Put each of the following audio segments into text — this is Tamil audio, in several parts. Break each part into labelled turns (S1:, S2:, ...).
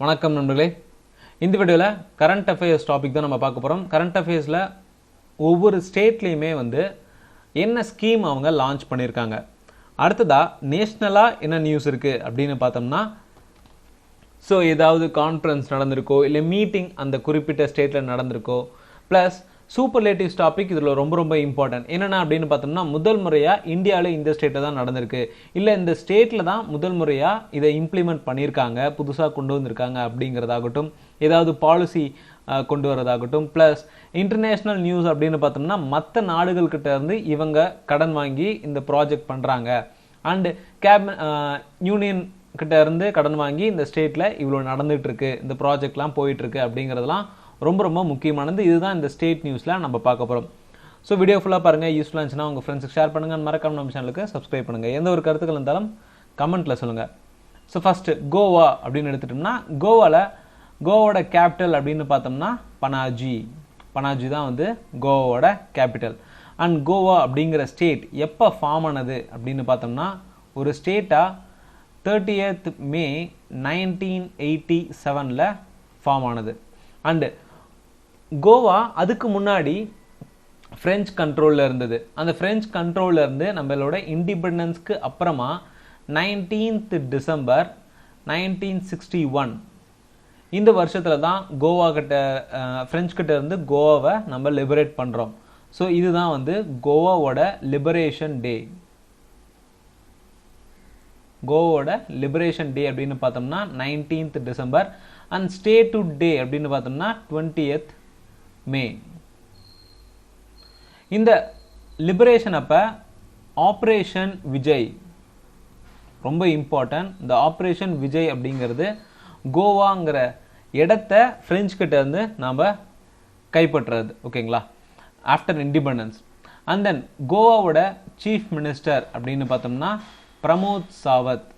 S1: வணக்கம் நண்பர்களே. இந்த வீடியோவில் கரண்ட் அஃபேர்ஸ் டாபிக் தான் நம்ம பார்க்க போகிறோம். கரண்ட் அஃபேர்ஸில் ஒவ்வொரு ஸ்டேட்லேயுமே என்ன ஸ்கீம் அவங்க லான்ச் பண்ணியிருக்காங்க, அடுத்ததாக நேஷ்னலாக என்ன நியூஸ் இருக்குது அப்படின்னு பார்த்தோம்னா, ஸோ ஏதாவது கான்ஃபரன்ஸ் நடந்திருக்கோ இல்லை மீட்டிங் அந்த குறிப்பிட்ட ஸ்டேட்டில் நடந்திருக்கோ, ப்ளஸ் சூப்பர்லேட்டிவ்ஸ் டாபிக் இதில் ரொம்ப ரொம்ப இம்பார்ட்டன்ட். என்னென்ன அப்படின்னு பார்த்தோம்னா, முதல் முறையாக இந்தியாவில் இந்த ஸ்டேட்டில் தான் நடந்திருக்கு, இல்லை இந்த ஸ்டேட்டில் தான் முதல் முறையாக இதை இம்ப்ளிமெண்ட் பண்ணியிருக்காங்க, புதுசாக கொண்டு வந்திருக்காங்க அப்படிங்கிறதாகட்டும், ஏதாவது பாலிசி கொண்டு வரதாகட்டும், ப்ளஸ் இன்டர்நேஷ்னல் நியூஸ் அப்படின்னு பார்த்தோம்னா மற்ற நாடுகள்கிட்ட இருந்து இவங்க கடன் வாங்கி இந்த ப்ராஜெக்ட் பண்ணுறாங்க, அண்டு யூனியன் கிட்ட இருந்து கடன் வாங்கி இந்த ஸ்டேட்டில் இவ்வளோ நடந்துகிட்டு இருக்கு, இந்த ப்ராஜெக்ட்லாம் போயிட்டுருக்கு அப்படிங்கிறதுலாம் ரொம்ப ரொம்ப முக்கியமானது. இதுதான் இந்த ஸ்டேட் நியூஸில் நம்ம பார்க்க போகிறோம். ஸோ வீடியோ ஃபுல்லாக பாருங்கள். யூஸ்ஃபுல்லாக இருந்துச்சுன்னா உங்கள் ஃப்ரெண்ட்ஸுக்கு ஷேர் பண்ணுங்கள். மறக்காம நம்ம சேனலுக்கு சப்ஸ்கிரைப் பண்ணுங்கள். எந்த ஒரு கருத்துக்கள் இருந்தாலும் கமெண்ட்டில் சொல்லுங்கள். ஸோ ஃபஸ்ட்டு கோவா அப்படின்னு எடுத்துட்டோம்னா, கோவாவோட கேபிட்டல் அப்படின்னு பார்த்தோம்னா பனாஜி. பனாஜி தான் கோவாவோட கேபிட்டல். அண்ட் கோவா அப்படிங்கிற ஸ்டேட் எப்போ ஃபார்ம் ஆனது அப்படின்னு பார்த்தோம்னா, ஒரு ஸ்டேட்டாக 30th May 1987 ஃபார்ம் ஆனது. அண்டு கோவா அதுக்கு முன்னாடி ஃப்ரெஞ்சு கண்ட்ரோலில் இருந்தது. அந்த ஃப்ரெஞ்சு கண்ட்ரோலில் இருந்து நம்மளோட இண்டிபெண்டன்ஸ்க்கு அப்புறமா 19th December 1961 இந்த வருஷத்தில் தான் கோவா கிட்ட ஃப்ரெஞ்சு கிட்ட இருந்து கோவாவை நம்ம லிபரேட் பண்ணுறோம். ஸோ இதுதான் கோவாவோட லிபரேஷன் டே. கோவாவோட லிபரேஷன் டே அப்படின்னு பார்த்தோம்னா 19th December. அண்ட் ஸ்டேட்ஹுட் டே அப்படின்னு பார்த்தோம்னா 20th May. இந்த லிபரேஷன் அப்போ ஆப்ரேஷன் விஜய் ரொம்ப இம்பார்ட்டன்ட். இந்த ஆப்ரேஷன் விஜய் அப்படிங்கிறது கோவாங்கிற இடத்த ஃப்ரெஞ்சு கிட்ட இருந்து நாம் கைப்பற்றுறது. ஓகேங்களா, ஆஃப்டர் இண்டிபெண்டன்ஸ். அண்ட் தென் கோவாவோட சீஃப் மினிஸ்டர் அப்படின்னு பார்த்தோம்னா பிரமோத் சாவந்த்.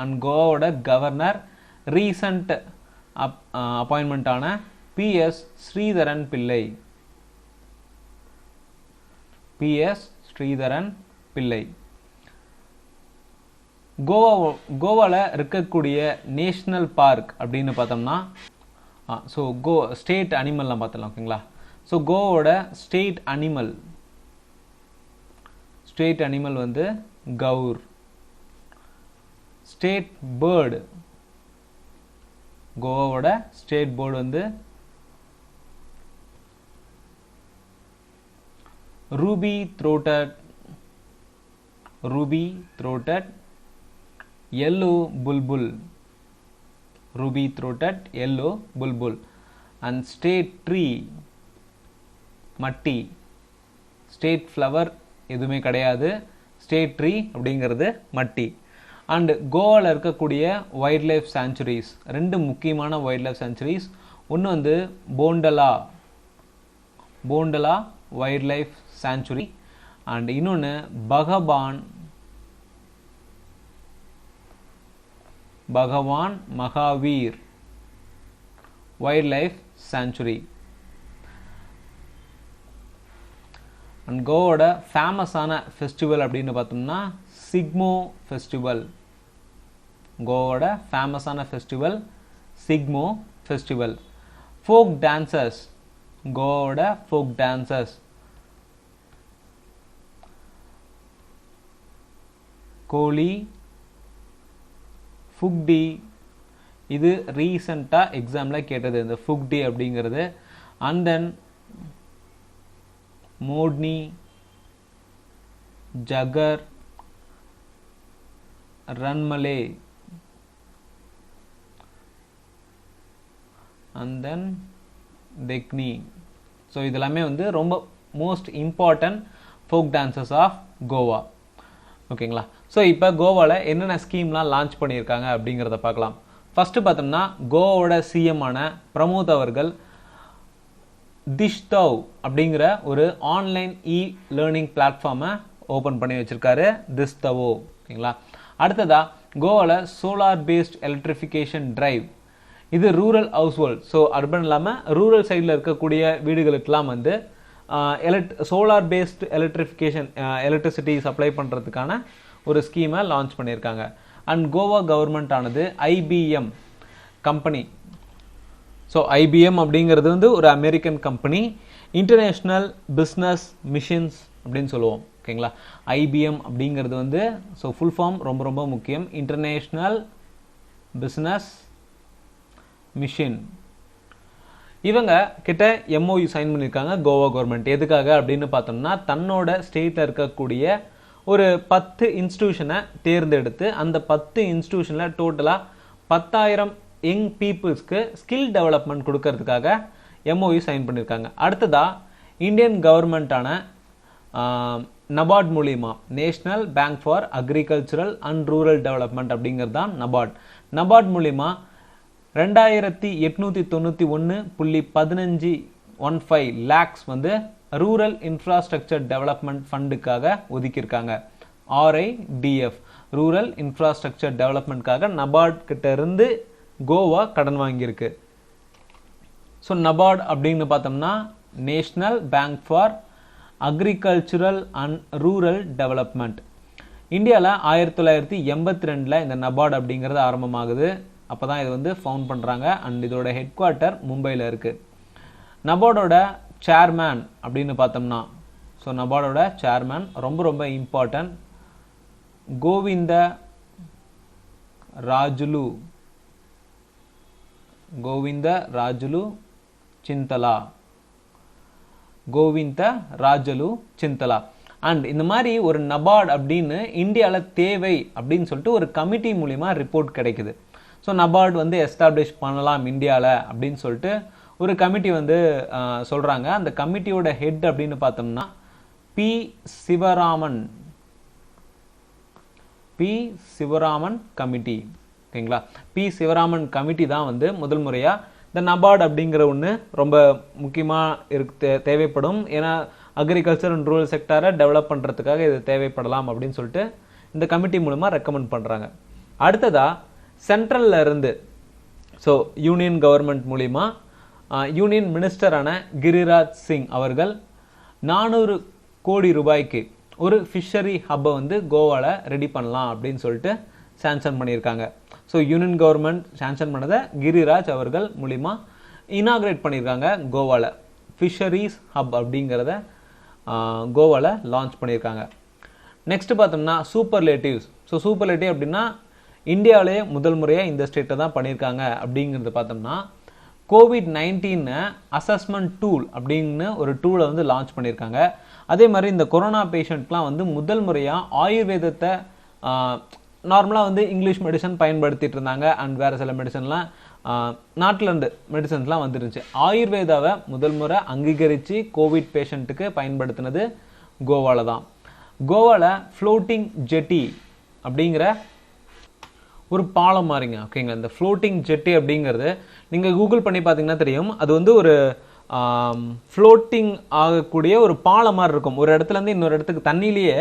S1: அண்ட் கோவாவோட கவர்னர் ரீசன்ட் அப்பாயின்மெண்டான PS ஸ்ரீதரன் பிள்ளை. கோவாவில் இருக்கக்கூடிய நேஷ்னல் பார்க் அப்படின்னு பார்த்தோம்னா, ஸோ ஸ்டேட் அனிமல்லாம் பார்த்துலாம். ஓகேங்களா, ஸோ கோவாவோட state animal gaur. State bird, கோவாவோட state bird ruby throated yellow bulbul. And state tree matti. State flower எதுவுமே கிடையாது, ஸ்டேட் ட்ரீ அப்படிங்கிறது மட்டி. அண்ட் கோவாவில் இருக்கக்கூடிய வைல்ட் லைஃப் சாங்சுரிஸ், ரெண்டு முக்கியமான வைல்ட் லைஃப் சாங்சுரிஸ். ஒன்று Bondla wild life sanctuary, and இன்னொன்று Bhagwan Mahavir wild life sanctuary. And கோவாவோட ஃபேமஸான ஃபெஸ்டிவல் அப்படின்னு பார்த்தோம்னா சிக்மோ ஃபெஸ்டிவல். கோவாவோட ஃபேமஸான festival Shigmo festival. Folk dancers, கோவாவோட ஃபோக் டான்சர்ஸ் கோலி, ஃபுக்டி. இது ரீசண்டாக எக்ஸாமில் கேட்டது, இந்த ஃபுக்டி அப்படிங்கிறது. And then Modni, Jagor, Ranmale, and then Dekhni. So இதெல்லாமே ரொம்ப most important folk dancers of Goa. ஓகேங்களா, ஸோ இப்போ கோவாவில் என்னென்ன ஸ்கீம்லாம் லான்ச் பண்ணியிருக்காங்க அப்படிங்கிறத பார்க்கலாம். ஃபஸ்ட்டு பார்த்தோம்னா, கோவாவோட சிஎம்மான பிரமோத் அவர்கள் திஷ்தவ் அப்படிங்கிற ஒரு ஆன்லைன் லேர்னிங் பிளாட்ஃபார்மை ஓப்பன் பண்ணி வச்சுருக்காரு, திஷ்தவோ. ஓகேங்களா, அடுத்ததாக கோவாவில் சோலார் பேஸ்ட் எலக்ட்ரிஃபிகேஷன் டிரைவ். இது rural household, so urban இல்லாமல் ரூரல் சைடில் இருக்கக்கூடிய வீடுகளுக்கெல்லாம் சோலார் பேஸ்டு எலக்ட்ரிசிட்டி சப்ளை பண்ணுறதுக்கான ஒரு ஸ்கீமை லான்ச் பண்ணியிருக்காங்க. அண்ட் கோவா கவர்மெண்ட் ஆனது ஐபிஎம் கம்பெனி, ஸோ ஐபிஎம் அப்படிங்கிறது வந்து ஒரு American company, international business machines அப்படின்னு சொல்லுவோம். ஓகேங்களா, ஐபிஎம் அப்படிங்கிறது வந்து ஸோ ஃபுல் ஃபார்ம் ரொம்ப ரொம்ப முக்கியம், இன்டர்நேஷ்னல் பிஸ்னஸ் மிஷன். இவங்க கிட்ட எம்ஓயு சைன் பண்ணியிருக்காங்க கோவா கவர்மெண்ட். எதுக்காக அப்படின்னு பார்த்தோம்னா, தன்னோட ஸ்டேட்டில் இருக்கக்கூடிய ஒரு 10 இன்ஸ்டிடியூஷனை தேர்ந்தெடுத்து அந்த 10 இன்ஸ்டிடியூஷனில் டோட்டலாக 10,000 யங் பீப்புள்ஸ்க்கு ஸ்கில் டெவலப்மெண்ட் கொடுக்கறதுக்காக எம்ஓயு சைன் பண்ணியிருக்காங்க. அடுத்ததாக இந்தியன் கவர்மெண்ட்டான நபார்ட் மூலிமா, national bank for agricultural and rural development அப்படிங்கிறது தான் நபார்ட். நபார்ட் மூலிமா 2891.15 லேக்ஸ் வந்து ரூரல் இன்ஃப்ராஸ்ட்ரக்சர் டெவலப்மெண்ட் ஃபண்டுக்காக ஒதுக்கியிருக்காங்க. RIDF, ரூரல் இன்ஃப்ராஸ்ட்ரக்சர் டெவலப்மெண்ட்காக நபார்ட் கிட்ட இருந்து கோவா கடன் வாங்கியிருக்கு. ஸோ நபார்ட் அப்படின்னு பார்த்தோம்னா national bank for agricultural and rural development. இந்தியாவில் 1982 இந்த நபார்ட் அப்படிங்கிறது ஆரம்பமாகுது. அப்போ தான் இது வந்து ஃபவுண்ட் பண்ணுறாங்க. அண்ட் இதோட ஹெட் குவார்ட்டர் மும்பையில் இருக்குது. நபார்டோட சேர்மேன் அப்படின்னு பார்த்தோம்னா, ஸோ நபார்டோட சேர்மேன் ரொம்ப ரொம்ப இம்பார்ட்டன்ட், கோவிந்த ராஜுலு சிந்தலா. அண்ட் இந்த மாதிரி ஒரு நபார்ட் அப்படின்னு இந்தியாவில் தேவை அப்படின்னு சொல்லிட்டு ஒரு கமிட்டி மூலிமா ரிப்போர்ட் கிடைக்குது. ஸோ நபார்ட் வந்து எஸ்டாப்ளிஷ் பண்ணலாம் இந்தியாவில் அப்படின்னு சொல்லிட்டு ஒரு கமிட்டி வந்து சொல்கிறாங்க. அந்த கமிட்டியோட ஹெட் அப்படின்னு பார்த்தோம்னா பி சிவராமன் கமிட்டி. ஓகேங்களா, பி சிவராமன் கமிட்டி தான் வந்து முதல் முறையாக இந்த நபார்ட் அப்படிங்கிற ஒன்று ரொம்ப முக்கியமாக தேவைப்படும். ஏன்னா அக்ரிகல்ச்சர் அண்ட் ரூரல் செக்டாரை டெவலப் பண்ணுறதுக்காக இது தேவைப்படலாம் அப்படின்னு சொல்லிட்டு இந்த கமிட்டி மூலமாக ரெக்கமெண்ட் பண்ணுறாங்க. அடுத்ததாக சென்ட்ரலில் இருந்து, ஸோ யூனியன் கவர்மெண்ட் மூலிமா யூனியன் மினிஸ்டரான கிரிராஜ் சிங் அவர்கள் 400 கோடி ரூபாய்க்கு ஒரு ஃபிஷரி ஹப்பை வந்து கோவாவில் ரெடி பண்ணலாம் அப்படின்னு சொல்லிட்டு சாங்ஷன் பண்ணியிருக்காங்க. ஸோ யூனியன் கவர்மெண்ட் சாங்ஷன் பண்ணதை கிரிராஜ் அவர்கள் மூலிமா இனாக்ரேட் பண்ணியிருக்காங்க கோவாவில். ஃபிஷரிஸ் ஹப் அப்படிங்கிறத கோவாவில் லான்ச் பண்ணியிருக்காங்க. நெக்ஸ்ட் பார்த்தோம்னா சூப்பர்லேட்டிவ்ஸ். ஸோ சூப்பர்லேட்டிவ் அப்படின்னா இந்தியாவிலே முதல் முறையாக இந்த ஸ்டேட்டை தான் பண்ணியிருக்காங்க. அப்படிங்கிறது பார்த்தோம்னா COVID-19 அசஸ்மெண்ட் டூல் அப்படின்னு ஒரு டூலை வந்து லான்ச் பண்ணியிருக்காங்க. அதே மாதிரி இந்த கொரோனா பேஷண்ட்லாம் வந்து முதல் முறையாக ஆயுர்வேதத்தை நார்மலாக வந்து இங்கிலீஷ் மெடிசன் பயன்படுத்திட்டு இருந்தாங்க. அண்ட் வேறு சில மெடிசன்லாம் நாட்டிலேருந்து மெடிசன்ஸ்லாம் வந்துருந்துச்சு. ஆயுர்வேதாவை முதல் முறை அங்கீகரித்து கோவிட் பேஷண்ட்டுக்கு பயன்படுத்தினது கோவாவில் தான். கோவாவில் ஃப்ளோட்டிங் ஜெட்டி அப்படிங்கிற ஒரு பாலம் மாதிரிங்க. ஓகேங்களா, இந்த ஃப்ளோட்டிங் ஜெட்டி அப்படிங்கிறது நீங்கள் கூகுள் பண்ணி பார்த்தீங்கன்னா தெரியும். அது வந்து ஒரு ஃப்ளோட்டிங் ஆகக்கூடிய ஒரு பாலம் மாதிரி இருக்கும். ஒரு இடத்துலேருந்து இன்னொரு இடத்துக்கு தண்ணியிலேயே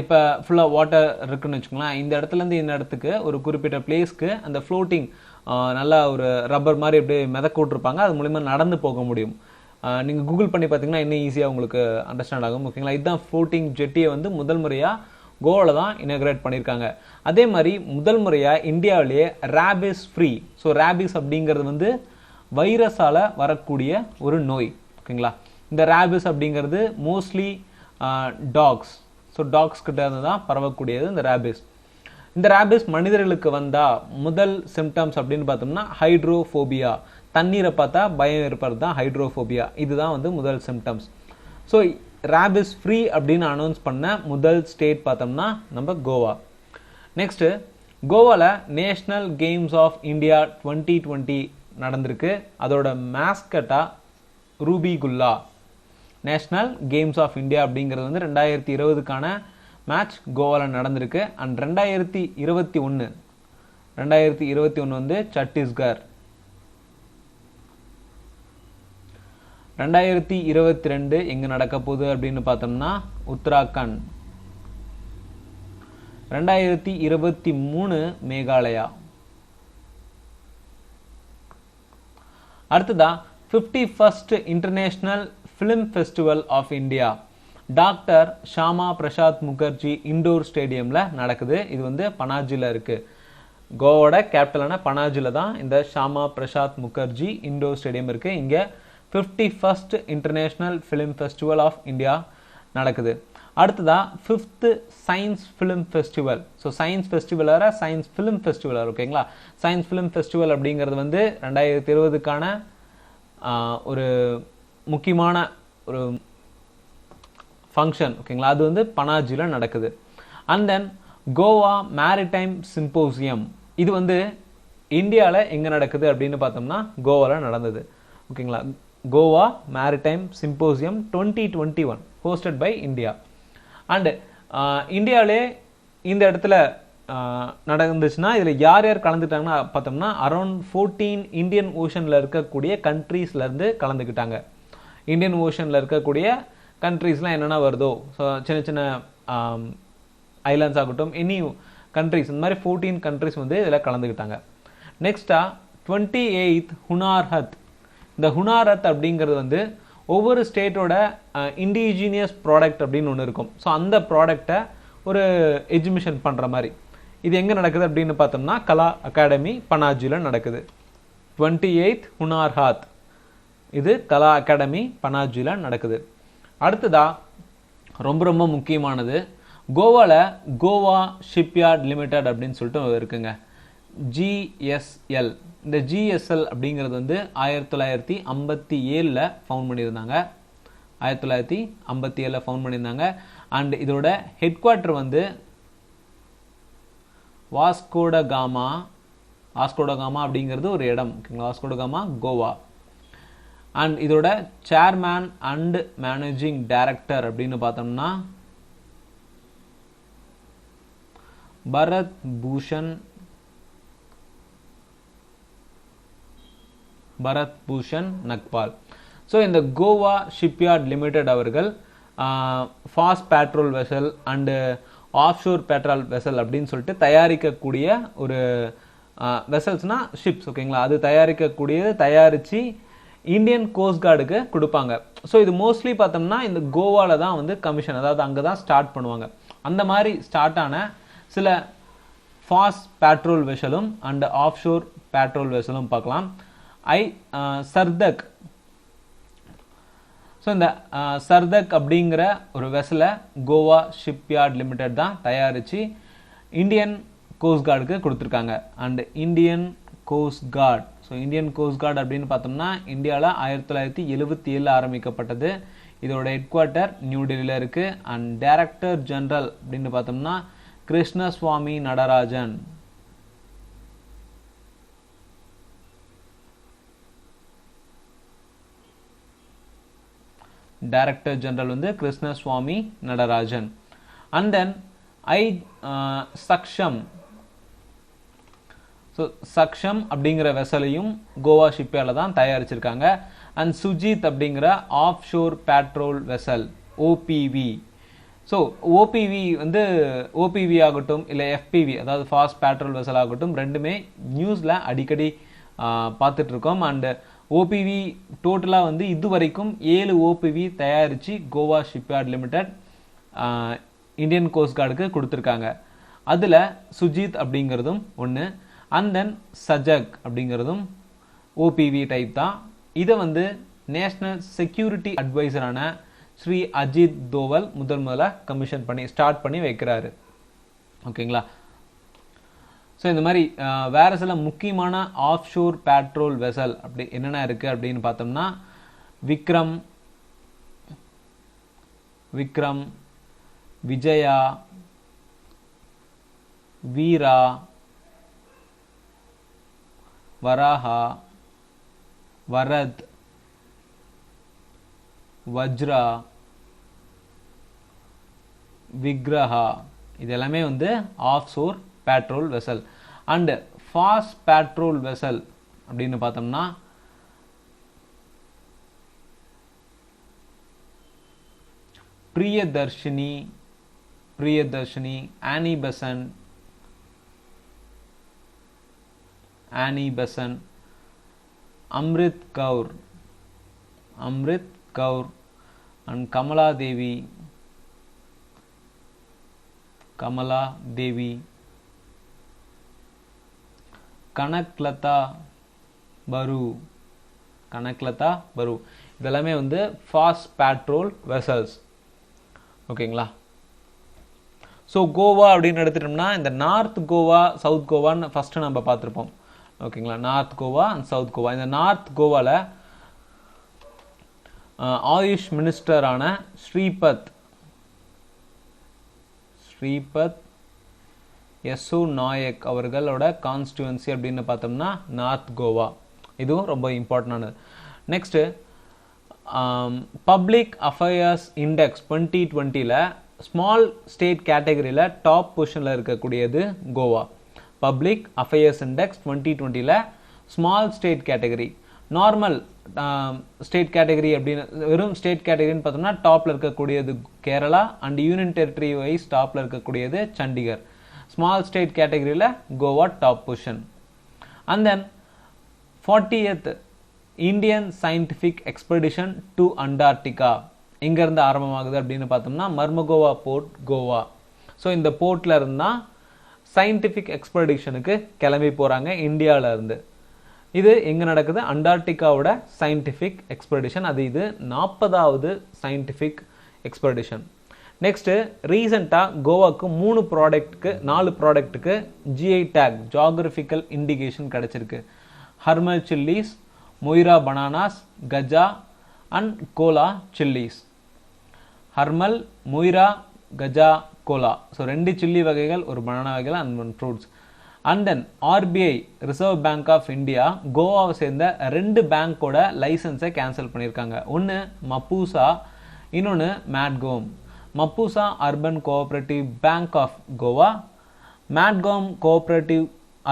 S1: இப்போ ஃபுல்லாக வாட்டர் இருக்குன்னு வச்சுக்கோங்களேன். இந்த இடத்துலேருந்து இந்த இடத்துக்கு ஒரு குறிப்பிட்ட பிளேஸ்க்கு அந்த ஃப்ளோட்டிங் நல்லா ஒரு ரப்பர் மாதிரி எப்படி மிதக்க விட்ருப்பாங்க. அது மூலிமா நடந்து போக முடியும். நீங்கள் கூகுள் பண்ணி பார்த்தீங்கன்னா இன்னும் ஈஸியாக உங்களுக்கு அண்டர்ஸ்டாண்ட் ஆகும். ஓகேங்களா, இதுதான் ஃப்ளோட்டிங் ஜெட்டியை வந்து முதல் முறையாக கோவாவில் தான் இனாக்ரேட் பண்ணியிருக்காங்க. அதே மாதிரி முதல் முறையாக இந்தியாவிலேயே ரேபிஸ் ஃப்ரீ. ஸோ ரேபிஸ் அப்படிங்கிறது வந்து வைரஸால் வரக்கூடிய ஒரு நோய். ஓகேங்களா, இந்த ரேபிஸ் அப்படிங்கிறது மோஸ்ட்லி டாக்ஸ், ஸோ டாக்ஸ் கிட்ட இருந்து தான் பரவக்கூடியது இந்த ரேபிஸ். இந்த ரேபிஸ் மனிதர்களுக்கு வந்தால் முதல் சிம்டம்ஸ் அப்படின்னு பார்த்தோம்னா ஹைட்ரோஃபோபியா, தண்ணீரை பார்த்தா பயம் இருப்பது தான் ஹைட்ரோஃபோபியா. இதுதான் வந்து முதல் சிம்டம்ஸ். ஸோ ரேபிஸ் ஃப்ரீ அப்படின்னு அனௌன்ஸ் பண்ண முதல் ஸ்டேட் பார்த்தோம்னா நம்ம கோவா. நெக்ஸ்ட்டு கோவாவில் நேஷ்னல் கேம்ஸ் ஆஃப் இந்தியா 2020 நடந்திருக்கு. அதோட மேஸ்கட்டா ரூபி குல்லா. நேஷ்னல் கேம்ஸ் ஆஃப் இந்தியா அப்படிங்கிறது வந்து 2020க்கான மேட்ச் கோவாவில் நடந்திருக்கு. அண்ட் 2021 வந்து சத்தீஸ்கர், 2022 எங்கே நடக்க போகுது அப்படின்னு பார்த்தோம்னா உத்தராகண்ட், 2023 மேகாலயா. அடுத்ததா 51st international film festival of India doctor Shama Prasad Mukherjee indoor ஸ்டேடியமில் நடக்குது. இது வந்து பனாஜியில் இருக்குது. கோவாவோட கேபிட்டலான பனாஜியில் தான் இந்த ஷாமா பிரசாத் முகர்ஜி இண்டோர் ஸ்டேடியம் இருக்குது. இங்கே 51st international film festival of India நடக்குது. அடுத்ததாக 5th science film festival. So science festival வேறு, சயின்ஸ் ஃபிலிம் ஃபெஸ்டிவல் வேறு, ஓகேங்களா. சயின்ஸ் ஃபிலிம் ஃபெஸ்டிவல் அப்படிங்கிறது வந்து 2020க்கான ஒரு முக்கியமான ஒரு ஃபங்க்ஷன், ஓகேங்களா. அது வந்து பனாஜியில் நடக்குது. And then Goa maritime symposium, இது வந்து இந்தியாவில் எங்கே நடக்குது அப்படின்னு பார்த்தோம்னா கோவாவில் நடந்தது, ஓகேங்களா. Goa maritime symposium 2021 hosted by India. And இந்தியாவிலே இந்த இடத்துல நடந்துச்சுன்னா இதில் யார் யார் கலந்துக்கிட்டாங்கன்னா பார்த்தோம்னா அரௌண்ட் 14 இந்தியன் ஓஷனில் இருக்கக்கூடிய கண்ட்ரீஸ்லேருந்து கலந்துக்கிட்டாங்க. இந்தியன் ஓஷனில் இருக்கக்கூடிய கண்ட்ரீஸ்லாம் என்னென்ன வருதோ, ஸோ சின்ன சின்ன ஐலாண்ட்ஸ் ஆகட்டும், எனி கண்ட்ரிஸ், இந்த மாதிரி 14 கண்ட்ரிஸ் வந்து இதில் கலந்துக்கிட்டாங்க. நெக்ஸ்ட்டாக 28th ஹுனார் ஹத். இந்த ஹுனார் ஹத் அப்படிங்கிறது வந்து ஒவ்வொரு ஸ்டேட்டோட இண்டிஜீனியஸ் ப்ராடக்ட் அப்படின்னு ஒன்று இருக்கும். ஸோ அந்த ப்ராடக்டை ஒரு எக்ஸிபிஷன் பண்ணுற மாதிரி இது எங்கே நடக்குது அப்படின்னு பார்த்தோம்னா கலா அகாடமி பனாஜியில் நடக்குது. 28th ஹுனார் ஹாத், இது கலா அகாடமி பனாஜியில் நடக்குது. அடுத்ததா ரொம்ப ரொம்ப முக்கியமானது, கோவாவில் கோவா ஷிப்யார்ட் லிமிடெட் அப்படின்னு சொல்லிட்டு இருக்குங்க, GSL. இந்த GSL அப்படிங்கிறது வந்து 1957 ஃபவுண்ட் பண்ணியிருந்தாங்க. 1957 ஃபவுண்ட் பண்ணியிருந்தாங்க. அண்ட் இதோட ஹெட் குவார்ட்டர் வந்து வாஸ்கோடகாமா அப்படிங்கிறது ஒரு இடம், ஓகேங்களா. வாஸ்கோடகாமா கோவா. அண்ட் இதோட சேர்மேன் அண்ட் மேனேஜிங் டைரக்டர் அப்படின்னு பார்த்தோம்னா பரத் பூஷன் நக்பால். ஸோ இந்த கோவா ஷிப்யார்ட் லிமிடெட் அவர்கள் fast patrol vessel and offshore patrol vessel அப்படின்னு சொல்லிட்டு தயாரிக்கக்கூடிய ஒரு வெசல்ஸ்னால் ஷிப்ஸ், ஓகேங்களா. அது தயாரித்து இந்தியன் கோஸ்ட் கார்டுக்கு கொடுப்பாங்க. ஸோ இது மோஸ்ட்லி பார்த்தோம்னா இந்த கோவாவில் தான் வந்து கமிஷன், அதாவது அங்கே தான் ஸ்டார்ட் பண்ணுவாங்க. அந்த மாதிரி ஸ்டார்ட் ஆன சில ஃபாஸ்ட் பேட்ரோல் வெசலும் அண்ட் ஆஃப்ஷோர் பேட்ரோல் வெசலும் பார்க்கலாம். சர்தக். ஸோ இந்த சர்தக் அப்படிங்கிற ஒரு வெசலை கோவா ஷிப்யார்ட் லிமிடெட் தான் தயாரித்து இந்தியன் கோஸ்ட் கார்டுக்கு கொடுத்துருக்காங்க. And Indian cost card, so Indian cost card அப்படின்னு பார்த்தோம்னா இந்தியாவில் 1977 ஆரம்பிக்கப்பட்டது. இதோட ஹெட் குவார்ட்டர் நியூ டெல்லியில் இருக்குது. அண்ட் டைரக்டர் ஜெனரல் அப்படின்னு பார்த்தோம்னா கிருஷ்ணசுவாமி நடராஜன். டைரக்டர் ஜெனரல் வந்து Krishnaswamy Natarajan. And then Saksham. So Saksham அப்படிங்கிற வெசலையும் கோவா ஷிப்யார்டில் தான் தயாரிச்சிருக்காங்க. அண்ட் சுஜித் அப்படிங்கிற offshore patrol vessel OPV. So OPV வந்து ஓபிவி ஆகட்டும் இல்லை FPV, அதாவது ஃபாஸ்ட் பேட்ரோல் வெசல் ஆகட்டும், ரெண்டுமே நியூஸில் அடிக்கடி பார்த்துட்ருக்கோம். அண்டு OPV டோட்டலாக வந்து இது வரைக்கும் 7 OPV தயாரித்து Goa shipyard limited Indian cost கார்டுக்கு கொடுத்துருக்காங்க. அதில் சுஜித் அப்படிங்கிறதும் ஒன்று. அண்ட் தென் சஜக் அப்படிங்கிறதும் OPV டைப் தான். இதை வந்து நேஷ்னல் செக்யூரிட்டி அட்வைசரான ஸ்ரீ அஜித் தோவல் முதல்ல கமிஷன் பண்ணி ஸ்டார்ட் பண்ணி வைக்கிறாரு, ஓகேங்களா. ஸோ இந்த மாதிரி வேறு சில முக்கியமான ஆஃப்ஷோர் பேட்ரோல் வெசல் அப்படி என்னென்ன இருக்குது அப்படின்னு பார்த்தோம்னா விக்ரம், விஜயா, வீரா, வராஹா, வரத், வஜ்ரா, விக்ரஹா, இது எல்லாமே வந்து offshore patrol vessel. And fast patrol vessel அப்படின்னு பார்த்தோம்னா பிரியதர்ஷினி, ஆனி பெசன்ட், அம்ரித் கவுர், அண்ட் கமலா தேவி, கனக்லதா பரு, இதெல்லாமே வந்து ஃபாஸ்ட் பேட்ரோல் வெசல்ஸ். ஓகேங்களா? ஸோ கோவா அப்படின்னு எடுத்துட்டோம்னா இந்த நார்த் கோவா சவுத் கோவான்னு ஃபஸ்ட்டு நம்ம பார்த்துருப்போம். ஓகேங்களா? North Goa and south Goa. இந்த நார்த் கோவாவில் ஆயுஷ் மினிஸ்டரான ஸ்ரீபத் யசோ நாயக் அவர்களோட கான்ஸ்டிடுவன்சி அப்படின்னு பார்த்தோம்னா நார்த் கோவா. இதுவும் ரொம்ப இம்பார்ட்டன்டானது. Next public affairs index 2020 small state கேட்டகரியில் டாப் பொசிஷனில் இருக்கக்கூடியது Goa. Public affairs index 2020 small state category. Normal state category அப்படின்னு வெறும் ஸ்டேட் கேட்டகரின்னு பார்த்தோம்னா டாப்பில் இருக்கக்கூடியது Kerala and union territory wise டாப்பில் இருக்கக்கூடியது சண்டிகர். ஸ்மால் ஸ்டேட் கேட்டகரியில் Goa top position. And then 40th Indian scientific expedition to Antarctica எங்கேருந்து ஆரம்பமாகுது அப்படின்னு பார்த்தோம்னா மர்மகோவா போர்ட், கோவா. ஸோ இந்த போர்ட்டில் இருந்தால் சயின்டிஃபிக் எக்ஸ்பெடிஷனுக்கு கிளம்பி போகிறாங்க இந்தியாவிலேருந்து. இது எங்கே நடக்குது? அண்டார்டிகாவோட சயின்டிஃபிக் எக்ஸ்பெடிஷன். இது 40வது சயின்டிஃபிக் எக்ஸ்பெடிஷன். நெக்ஸ்ட்டு ரீசெண்டாக கோவாக்கு 4 ப்ராடக்ட்டுக்கு ஜிஐ டேக் ஜியோகிராஃபிக்கல் இண்டிகேஷன் கிடச்சிருக்கு. Harmal chillies, Moira bananas, Khaja and Kola chillies. Harmal, Moira, Khaja, Kola. So 2 chilli வகைகள், ஒரு பனானா வகைகள் and 1 fruits. And then RBI reserve bank of India கோவாவை சேர்ந்த 2 பேங்க்கோட லைசன்ஸை கேன்சல் பண்ணியிருக்காங்க. ஒன்று மப்பூசா, இன்னொன்று Madgaum. Mapusa urban cooperative bank of Goa, Madgaum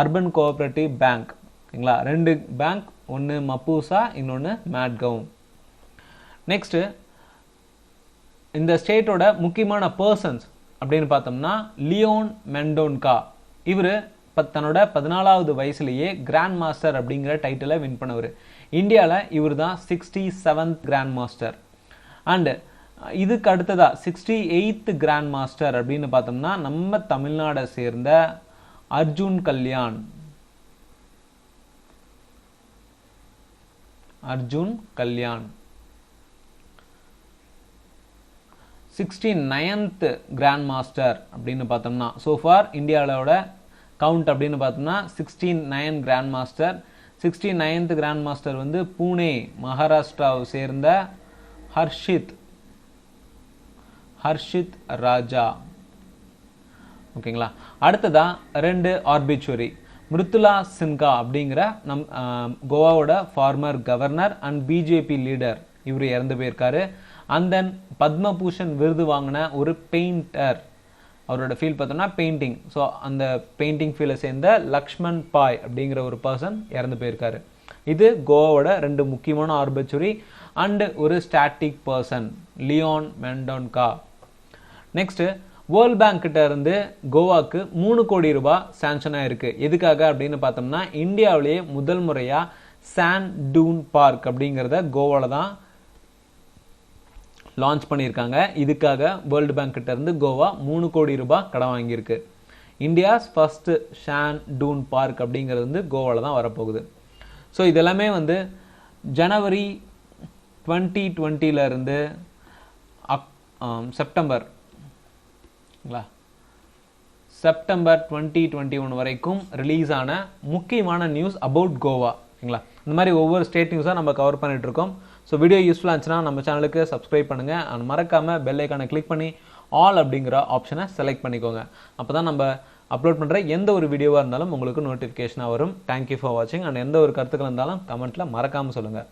S1: urban cooperative bank. ஓகேங்களா? 2 பேங்க், ஒன்று மப்பூசா, இன்னொன்று மேட்கோம். நெக்ஸ்ட்டு இந்த ஸ்டேட்டோட முக்கியமான பர்சன்ஸ் அப்படின்னு பார்த்தோம்னா லியோன் மெண்டோன்கா. இவர் தன்னோட 14வது வயசுலேயே கிராண்ட் மாஸ்டர் அப்படிங்கிற டைட்டிலை வின் பண்ணவர். இந்தியாவில் இவர் தான் 67th கிராண்ட் மாஸ்டர். அண்டு இதுக்கு அடுத்ததா 68th கிராண்ட் மாஸ்டர் அப்படின்னு பார்த்தோம்னா நம்ம தமிழ்நாடை சேர்ந்த Arjun Kalyan. 69th grand master அப்படின்னு பார்த்தோம்னா சோஃபார் இந்தியாவோட கவுண்ட் அப்படின்னு பார்த்தோம்னா 69 grand master. 69th grand master வந்து பூனே மகாராஷ்டிராவை சேர்ந்த ஹர்ஷித் ராஜா. ஓகேங்களா? அடுத்ததா 2 ஆர்பிச்சுவரி. மிருத்துலா சின்ஹா அப்படிங்கிற கோவாவோட former governor and BJP leader, இவர் இறந்து போயிருக்காரு. அண்ட் தென் பத்மபூஷன் விருது வாங்கின ஒரு பெயிண்டர், அவரோட ஃபீல்ட் பார்த்தோம்னா பெயிண்டிங். ஸோ அந்த பெயிண்டிங் ஃபீல்டை சேர்ந்த லக்ஷ்மண் பாய் அப்படிங்கிற ஒரு பர்சன் இறந்து போயிருக்காரு. இது கோவாவோட 2 முக்கியமான ஆர்பிச்சுவரி அண்டு ஒரு static person Leon Mendonca. Next world bank கிட்ட இருந்து கோவாக்கு 3 கோடி ரூபாய் சாங்ஷன் ஆயிருக்கு. எதுக்காக அப்படின்னு பார்த்தோம்னா இந்தியாவிலேயே முதல் முறையா சாண்ட் டூன் பார்க் அப்படிங்கிறத கோவாவில் தான் லான்ச் பண்ணியிருக்காங்க. இதுக்காக வேர்ல்டு பேங்க் கிட்ட இருந்து கோவா 3 கோடி ரூபாய் கடன் வாங்கியிருக்கு. இந்தியாஸ் ஃபர்ஸ்ட் சாண்ட் டூன் பார்க் அப்படிங்கிறது வந்து கோவாவில் தான் வரப்போகுது. ஸோ இதெல்லாமே வந்து ஜனவரி 2020 இருந்து செப்டம்பர் 2021 வரைக்கும் ரிலீஸ் ஆன முக்கியமான நியூஸ் அபவுட் கோவா. ஓகேங்களா? இந்த மாதிரி ஒவ்வொரு ஸ்டேட் நியூஸாக நம்ம கவர் பண்ணிட்டு இருக்கோம். ஸோ வீடியோ யூஸ்ஃபுல்லாக இருந்துச்சுன்னா நம்ம சேனலுக்கு சப்ஸ்கிரைப் பண்ணுங்கள் அண்ட் மறக்காமல் பெல் ஐக்கானை கிளிக் பண்ணி ஆல் அப்படிங்கிற ஆப்ஷனை செலக்ட் பண்ணிக்கோங்க. அப்போ தான் நம்ம அப்லோட் பண்ணுற எந்த ஒரு வீடியோவாக இருந்தாலும் உங்களுக்கு நோட்டிஃபிகேஷனாக வரும். தேங்க்யூ ஃபார் வாட்சிங். அண்ட் எந்த ஒரு கருத்துக்கள் இருந்தாலும் கமெண்ட்டில் மறக்காமல் சொல்லுங்கள்.